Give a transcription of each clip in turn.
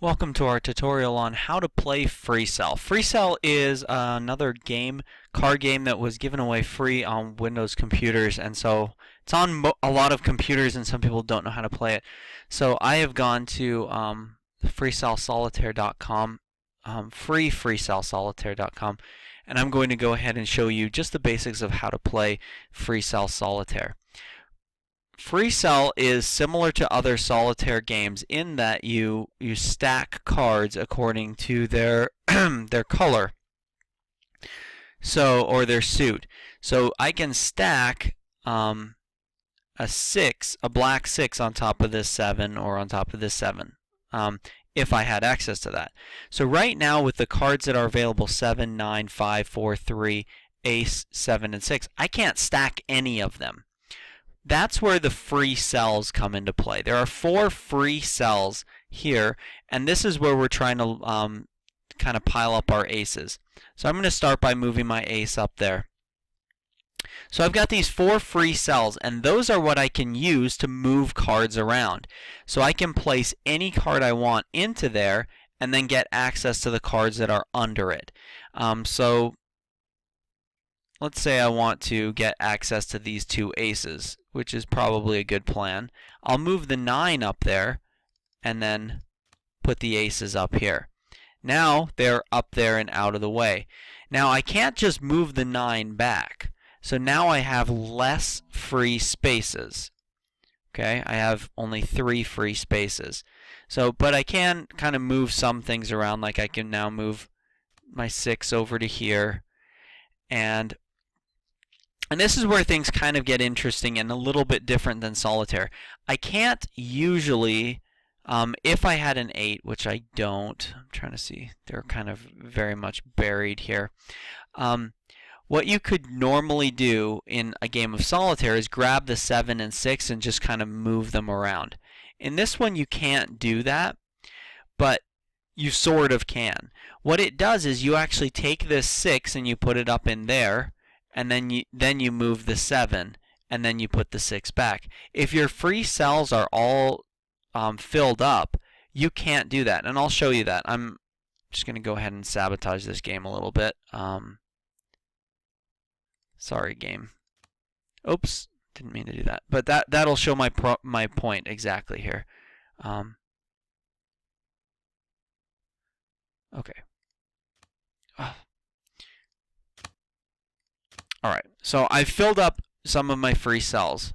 Welcome to our tutorial on how to play Freecell. Freecell is another card game that was given away free on Windows computers, and so it's on a lot of computers and some people don't know how to play it. So I have gone to freecellsolitaire.com, freecellsolitaire.com, and I'm going to go ahead and show you just the basics of how to play Freecell Solitaire. Freecell is similar to other solitaire games in that you stack cards according to their their color, or their suit. So I can stack a black 6 on top of this 7 or on top of this 7 if I had access to that. So right now with the cards that are available, 7, 9, 5, 4, 3, ace, 7, and 6, I can't stack any of them. That's where the free cells come into play. There are 4 free cells here, and this is where we're trying to kind of pile up our aces. So I'm going to start by moving my ace up there. So I've got these 4 free cells, and those are what I can use to move cards around. So I can place any card I want into there and then get access to the cards that are under it. So let's say I want to get access to these 2 aces, which is probably a good plan. I'll move the 9 up there and then put the aces up here. Now they're up there and out of the way. Now I can't just move the 9 back. So now I have less free spaces. Okay, I have only 3 free spaces. But I can kind of move some things around, like I can now move my 6 over to here, and this is where things kind of get interesting and a little bit different than solitaire. I can't usually, if I had an 8, which I don't, I'm trying to see, they're kind of very much buried here. What you could normally do in a game of solitaire is grab the 7 and 6 and just kind of move them around. In this one you can't do that, but you sort of can. What it does is you actually take this 6 and you put it up in there, and then you move the 7, and then you put the 6 back. If your free cells are all filled up, you can't do that, and I'll show you that. I'm just going to go ahead and sabotage this game a little bit. Sorry, game. Oops, didn't mean to do that. But that'll show my point exactly here. Okay. Oh. Alright, so I've filled up some of my free cells.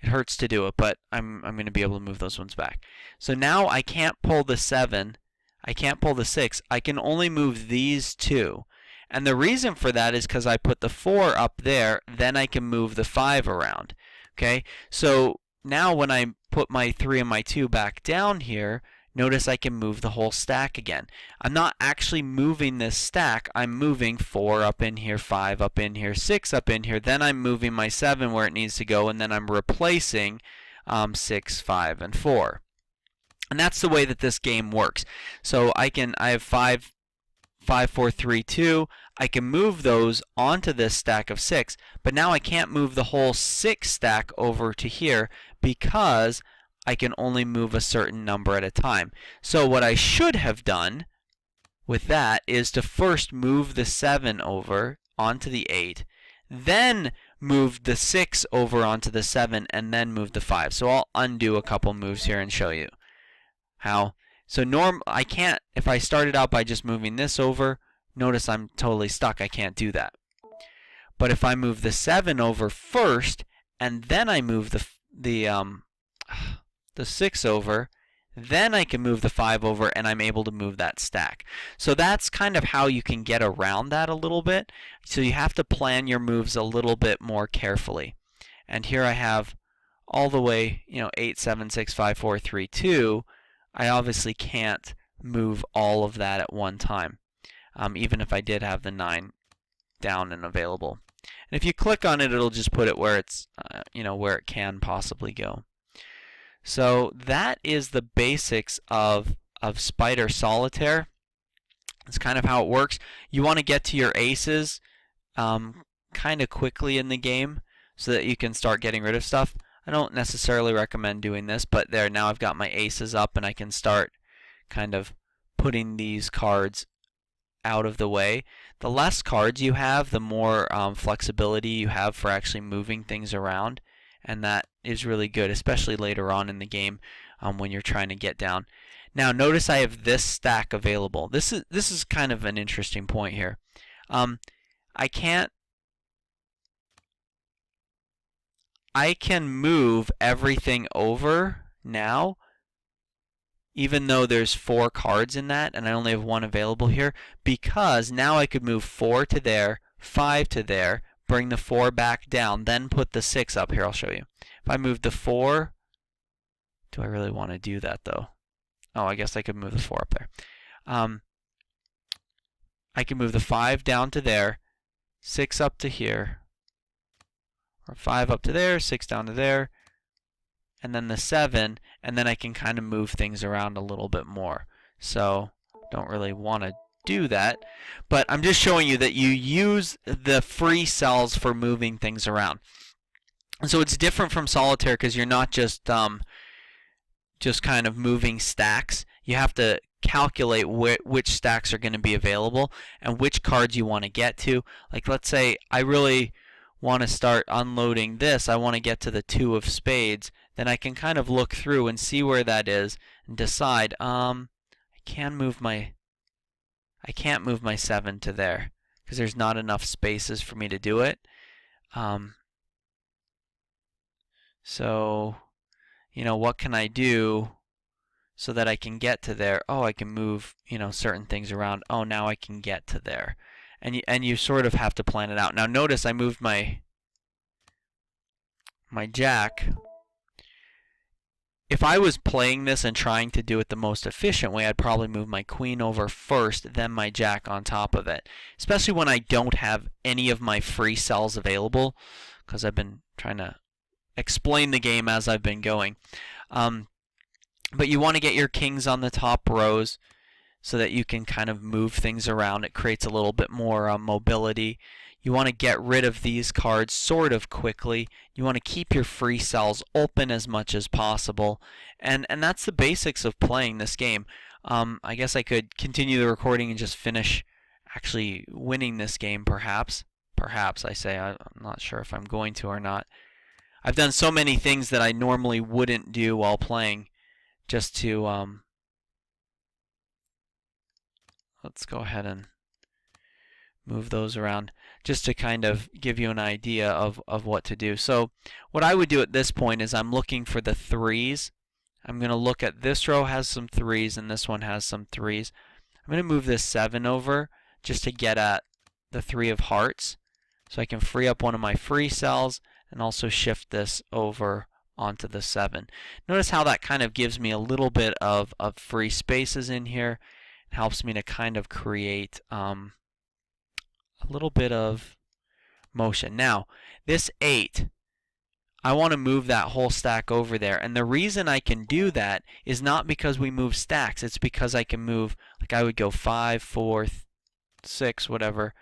It hurts to do it, but I'm going to be able to move those ones back. So now I can't pull the 7, I can't pull the 6, I can only move these 2. And the reason for that is because I put the 4 up there, then I can move the 5 around. Okay, so now when I put my 3 and my 2 back down here, notice I can move the whole stack again. I'm not actually moving this stack, I'm moving 4 up in here, 5 up in here, 6 up in here, then I'm moving my 7 where it needs to go, and then I'm replacing 6, 5, and 4. And that's the way that this game works. So I have 5, 4, 3, 2. I can move those onto this stack of 6, but now I can't move the whole 6 stack over to here because I can only move a certain number at a time. So what I should have done with that is to first move the 7 over onto the 8, then move the 6 over onto the 7, and then move the 5. So I'll undo a couple moves here and show you how. So I can't, if I started out by just moving this over, notice I'm totally stuck. I can't do that. But if I move the 7 over first, and then I move the 6 over, then I can move the 5 over, and I'm able to move that stack. So that's kind of how you can get around that a little bit. So you have to plan your moves a little bit more carefully. And here I have all the way, 8, 7, 6, 5, 4, 3, 2. I obviously can't move all of that at one time, even if I did have the 9 down and available. And if you click on it, it'll just put it where it's, where it can possibly go. So that is the basics of Spider Solitaire. That's kind of how it works. You want to get to your aces kind of quickly in the game so that you can start getting rid of stuff. I don't necessarily recommend doing this, but there, now I've got my aces up and I can start kind of putting these cards out of the way. The less cards you have, the more flexibility you have for actually moving things around, and that is really good, especially later on in the game when you're trying to get down. Now notice I have this stack available. This is kind of an interesting point here. I can move everything over now, even though there's 4 cards in that and I only have 1 available here, because now I could move 4 to there, 5 to there, bring the 4 back down, then put the 6 up here. I'll show you. If I move the 4, do I really want to do that though? Oh, I guess I could move the 4 up there. I can move the 5 down to there, 6 up to here, or 5 up to there, 6 down to there, and then the 7, and then I can kind of move things around a little bit more. So don't really want to do that, but I'm just showing you that you use the free cells for moving things around. And so it's different from solitaire because you're not just kind of moving stacks. You have to calculate which stacks are going to be available and which cards you want to get to. Like let's say I really want to start unloading this. I want to get to the 2 of spades. Then I can kind of look through and see where that is and decide I can't move my 7 to there because there's not enough spaces for me to do it. So what can I do so that I can get to there? Oh, I can move certain things around. Oh, now I can get to there. And you sort of have to plan it out. Now notice I moved my jack. If I was playing this and trying to do it the most efficient way, I'd probably move my queen over first, then my jack on top of it. Especially when I don't have any of my free cells available, because I've been trying to explain the game as I've been going. But you want to get your kings on the top rows so that you can kind of move things around. It creates a little bit more mobility. You want to get rid of these cards sort of quickly. You want to keep your free cells open as much as possible. And that's the basics of playing this game. I guess I could continue the recording and just finish actually winning this game, perhaps. Perhaps, I say. I'm not sure if I'm going to or not. I've done so many things that I normally wouldn't do while playing just to... let's go ahead and move those around just to kind of give you an idea of what to do. So what I would do at this point is I'm looking for the 3s. I'm going to look at this row has some 3s and this one has some 3s. I'm going to move this 7 over just to get at the 3 of hearts so I can free up one of my free cells and also shift this over onto the 7. Notice how that kind of gives me a little bit of free spaces in here. It helps me to kind of create a little bit of motion. Now, this 8, I want to move that whole stack over there. And the reason I can do that is not because we move stacks. It's because I can move, like I would go 5, 4, 6, whatever.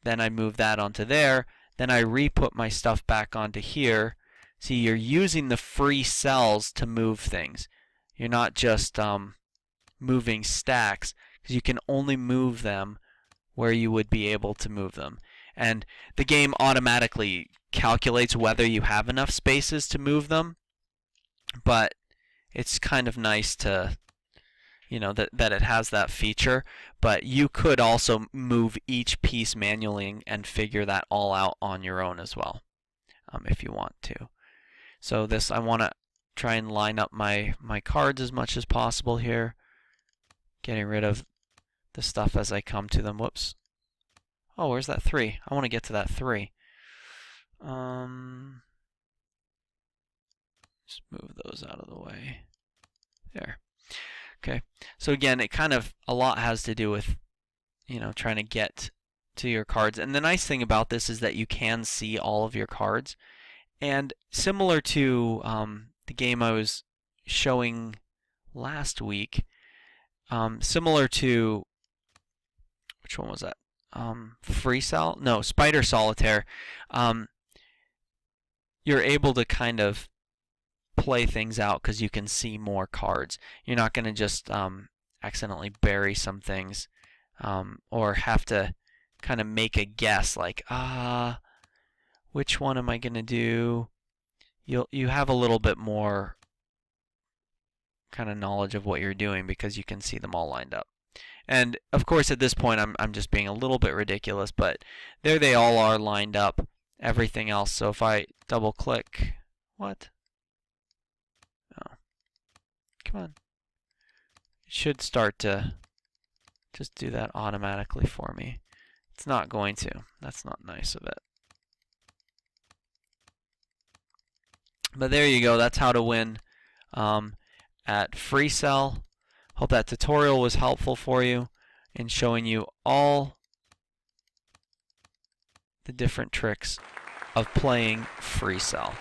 Then I move that onto there. Then I re-put my stuff back onto here. See, you're using the free cells to move things. You're not just moving stacks, because you can only move them where you would be able to move them. And the game automatically calculates whether you have enough spaces to move them, but it's kind of nice to, that it has that feature. But you could also move each piece manually and figure that all out on your own as well, if you want to. So this, I want to try and line up my cards as much as possible here, getting rid of the stuff as I come to them. Whoops. Oh, where's that 3? I want to get to that 3. Just move those out of the way. There. Okay. So again, it kind of, a lot has to do with, trying to get to your cards. And the nice thing about this is that you can see all of your cards. And similar to the game I was showing last week, similar to, which one was that? Freecell? No, Spider Solitaire. You're able to kind of play things out because you can see more cards. You're not going to just accidentally bury some things, or have to kind of make a guess like, which one am I going to do? You have a little bit more kind of knowledge of what you're doing because you can see them all lined up. And of course at this point I'm just being a little bit ridiculous, but there they all are lined up, everything else. So if I double click, what? Oh, come on. It should start to just do that automatically for me. It's not going to. That's not nice of it. But there you go. That's how to win at Freecell. Hope that tutorial was helpful for you in showing you all the different tricks of playing Freecell.